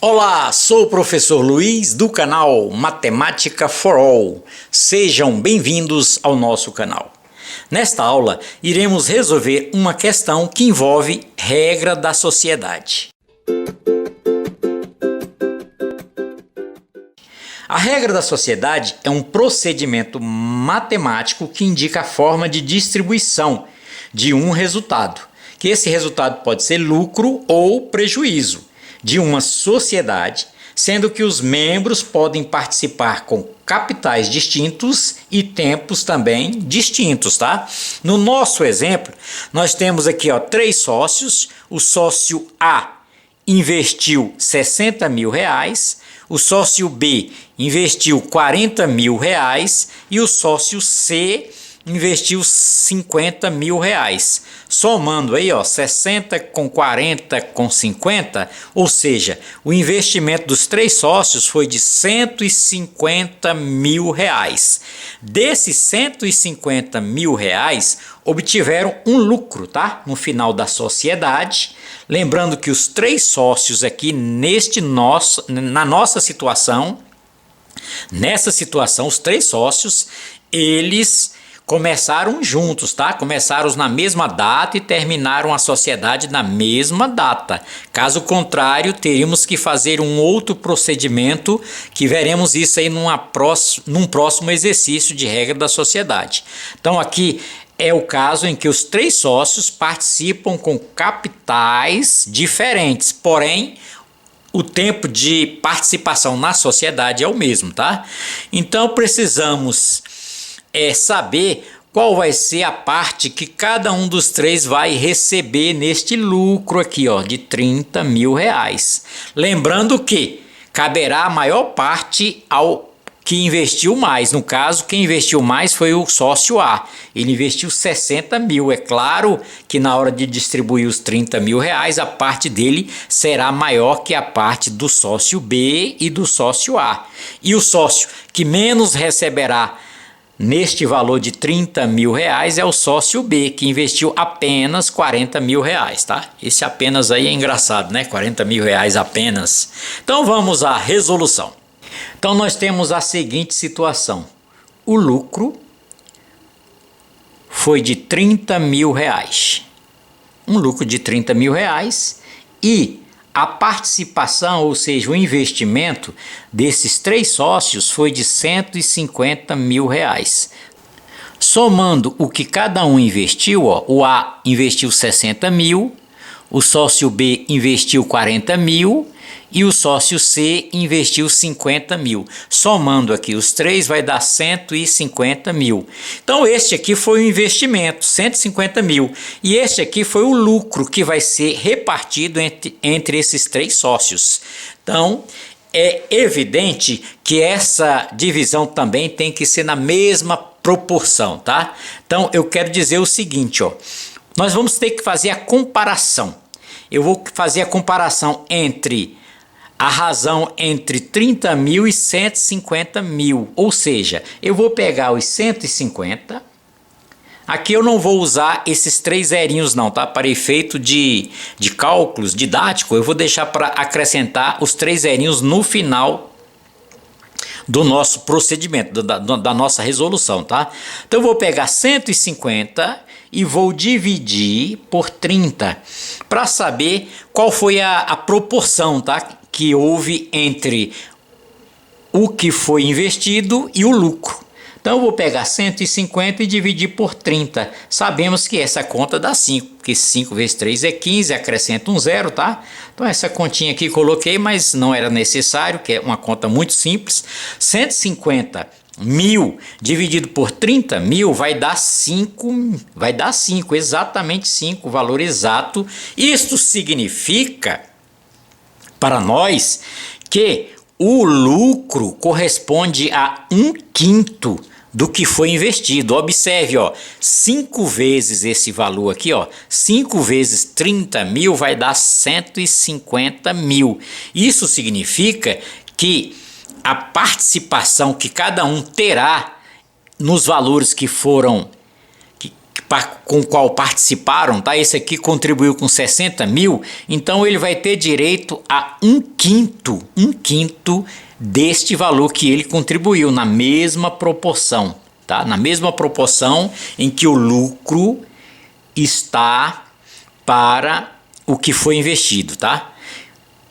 Olá, sou o professor Luiz do canal Matemática for All. Sejam bem-vindos ao nosso canal. Nesta aula, iremos resolver uma questão que envolve regra da sociedade. A regra da sociedade é um procedimento matemático que indica a forma de distribuição de um resultado, que esse resultado pode ser lucro ou prejuízo de uma sociedade, sendo que os membros podem participar com capitais distintos e tempos também distintos, tá? No nosso exemplo, nós temos aqui, três sócios. O sócio A investiu R$60 mil, o sócio B investiu R$40 mil e o sócio C investiu R$50 mil. Somando aí, 60 com 40 com 50, ou seja, o investimento dos três sócios foi de R$150 mil. Desses R$150 mil, obtiveram um lucro, tá? No final da sociedade. Lembrando que os três sócios aqui na nossa situação, nessa situação, os três sócios, eles começaram juntos, tá? Começaram na mesma data e terminaram a sociedade na mesma data. Caso contrário, teríamos que fazer um outro procedimento, que veremos isso aí num próximo exercício de regra da sociedade. Então aqui é o caso em que os três sócios participam com capitais diferentes, porém o tempo de participação na sociedade é o mesmo, tá? Então precisamos saber qual vai ser a parte que cada um dos três vai receber neste lucro aqui, de R$30 mil. Lembrando que caberá a maior parte ao que investiu mais. No caso, quem investiu mais foi o sócio A. Ele investiu R$60 mil. É claro que na hora de distribuir os R$30 mil, a parte dele será maior que a parte do sócio B e do sócio A. E o sócio que menos receberá neste valor de R$30 mil é o sócio B, que investiu apenas R$40 mil, tá? Esse apenas aí é engraçado, né? R$40 mil apenas. Então vamos à resolução. Então nós temos a seguinte situação. O lucro foi de R$30 mil. Um lucro de R$30 mil e a participação, ou seja, o investimento desses três sócios foi de R$150 mil. Somando o que cada um investiu, o A investiu 60 mil, o sócio B investiu 40 mil e o sócio C investiu 50 mil. Somando aqui os três vai dar 150 mil. Então este aqui foi o investimento, 150 mil. E este aqui foi o lucro que vai ser repartido entre esses três sócios. Então é evidente que essa divisão também tem que ser na mesma proporção, tá? Então eu quero dizer o seguinte, nós vamos ter que fazer a comparação. Eu vou fazer a comparação entre a razão entre 30 mil e 150 mil, ou seja, eu vou pegar os 150, aqui eu não vou usar esses três zerinhos não, tá? Para efeito de cálculos didático, eu vou deixar para acrescentar os três zerinhos no final do nosso procedimento, da nossa resolução, tá? Então eu vou pegar 150 e vou dividir por 30 para saber qual foi a proporção, tá? Que houve entre o que foi investido e o lucro. Então eu vou pegar 150 e dividir por 30. Sabemos que essa conta dá 5, porque 5 vezes 3 é 15, acrescenta um zero, tá? Então essa continha aqui coloquei, mas não era necessário, que é uma conta muito simples. 150 mil dividido por 30 mil vai dar 5, exatamente 5, o valor exato. Isto significa para nós que o lucro corresponde a 1/5 do que foi investido. Observe, 5 vezes esse valor aqui, 5 vezes 30 mil vai dar 150 mil. Isso significa que a participação que cada um terá nos valores que foram com o qual participaram, tá? Esse aqui contribuiu com 60 mil, então ele vai ter direito a um quinto deste valor que ele contribuiu, na mesma proporção, tá? Na mesma proporção em que o lucro está para o que foi investido, tá?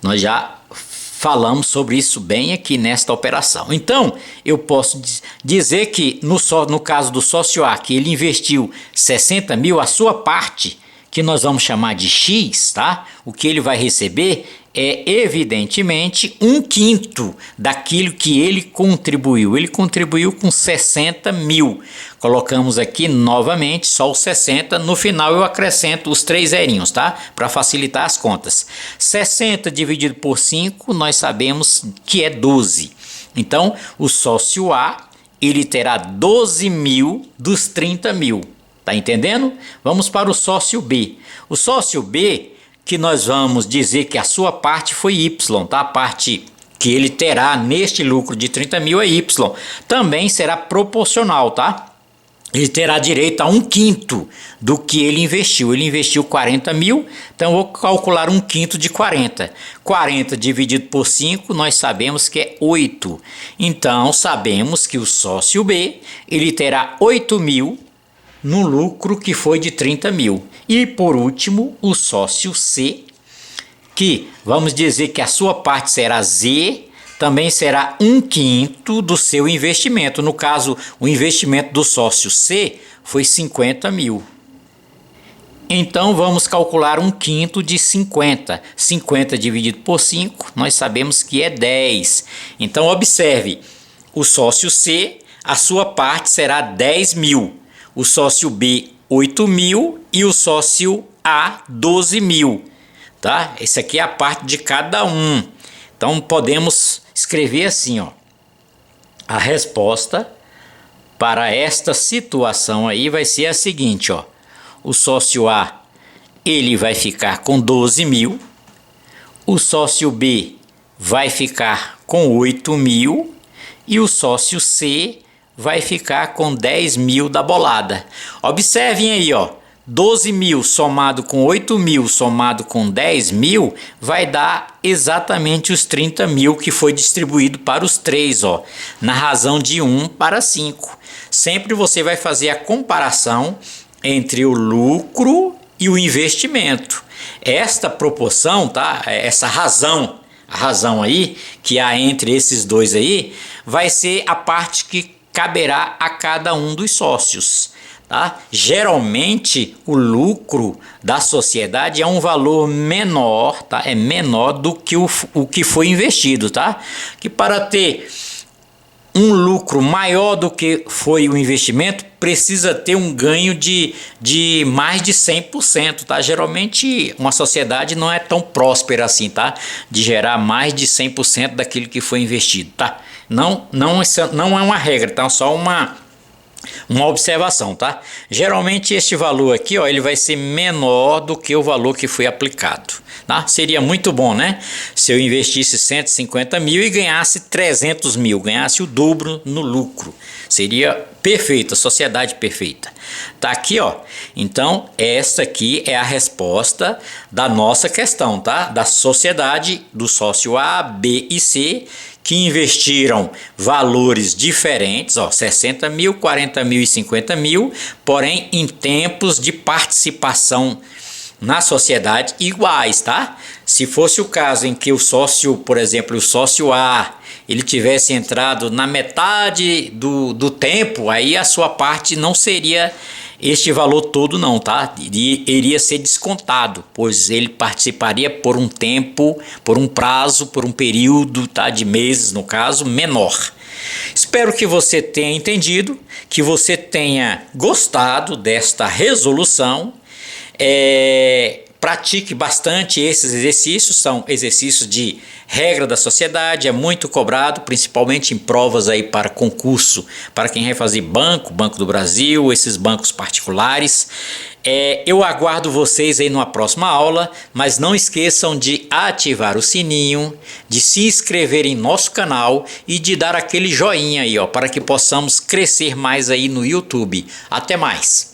Nós já falamos sobre isso bem aqui nesta operação. Então, eu posso dizer que no caso do sócio A, que ele investiu 60 mil, a sua parte, que nós vamos chamar de X, tá? O que ele vai receber é evidentemente um quinto daquilo que ele contribuiu. Ele contribuiu com 60 mil. Colocamos aqui novamente só os 60. No final eu acrescento os 3 zerinhos, tá? Para facilitar as contas. 60 dividido por 5, nós sabemos que é 12. Então, o sócio A, ele terá 12 mil dos 30 mil. Tá entendendo? Vamos para o sócio B. O sócio B, que nós vamos dizer que a sua parte foi Y, tá? A parte que ele terá neste lucro de 30 mil é Y. Também será proporcional, tá? Ele terá direito a um quinto do que ele investiu. Ele investiu 40 mil, então eu vou calcular um quinto de 40. 40 dividido por 5, nós sabemos que é 8. Então, sabemos que o sócio B, ele terá 8 mil no lucro que foi de 30 mil. E por último, o sócio C, que vamos dizer que a sua parte será Z, também será um quinto do seu investimento. No caso, o investimento do sócio C foi 50 mil. Então vamos calcular um quinto de 50. 50 dividido por 5, nós sabemos que é 10. Então observe, o sócio C, a sua parte será 10 mil. O sócio B, 8 mil e o sócio A, 12 mil, tá? Esse aqui é a parte de cada um. Então podemos escrever assim, ó. A resposta para esta situação aí vai ser a seguinte, ó. O sócio A, ele vai ficar com 12 mil. O sócio B vai ficar com 8 mil. E o sócio C vai ficar com 10 mil da bolada. Observem aí, ó, 12 mil somado com 8 mil somado com 10 mil vai dar exatamente os 30 mil que foi distribuído para os três, ó, na razão de 1 para 5. Sempre você vai fazer a comparação entre o lucro e o investimento. Esta proporção, tá? Essa razão, a razão aí que há entre esses dois aí, vai ser a parte que caberá a cada um dos sócios, tá? Geralmente o lucro da sociedade é um valor menor, tá? É menor do que o que foi investido, tá? Que para ter um lucro maior do que foi o investimento, precisa ter um ganho de mais de 100%, tá? Geralmente uma sociedade não é tão próspera assim, tá? De gerar mais de 100% daquilo que foi investido, tá? Isso não é uma regra, tá? Só uma observação, tá? Geralmente este valor aqui, ó, ele vai ser menor do que o valor que foi aplicado, tá? Seria muito bom, né? Se eu investisse 150 mil e ganhasse 300 mil, ganhasse o dobro no lucro. Seria perfeito, a sociedade perfeita. Tá aqui, ó. Então, essa aqui é a resposta da nossa questão, tá? Da sociedade, do sócio A, B e C, que investiram valores diferentes, ó, 60 mil, 40 mil e 50 mil, porém em tempos de participação na sociedade iguais, tá? Se fosse o caso em que o sócio, por exemplo, o sócio A, ele tivesse entrado na metade do tempo, aí a sua parte não seria este valor todo não, tá? Iria ser descontado, pois ele participaria por um tempo, por um prazo, por um período, tá? De meses, no caso, menor. Espero que você tenha entendido, que você tenha gostado desta resolução. Pratique bastante esses exercícios, são exercícios de regra da sociedade, é muito cobrado, principalmente em provas aí para concurso, para quem vai fazer Banco do Brasil, esses bancos particulares. Eu aguardo vocês aí numa próxima aula, mas não esqueçam de ativar o sininho, de se inscrever em nosso canal e de dar aquele joinha aí, ó, para que possamos crescer mais aí no YouTube. Até mais!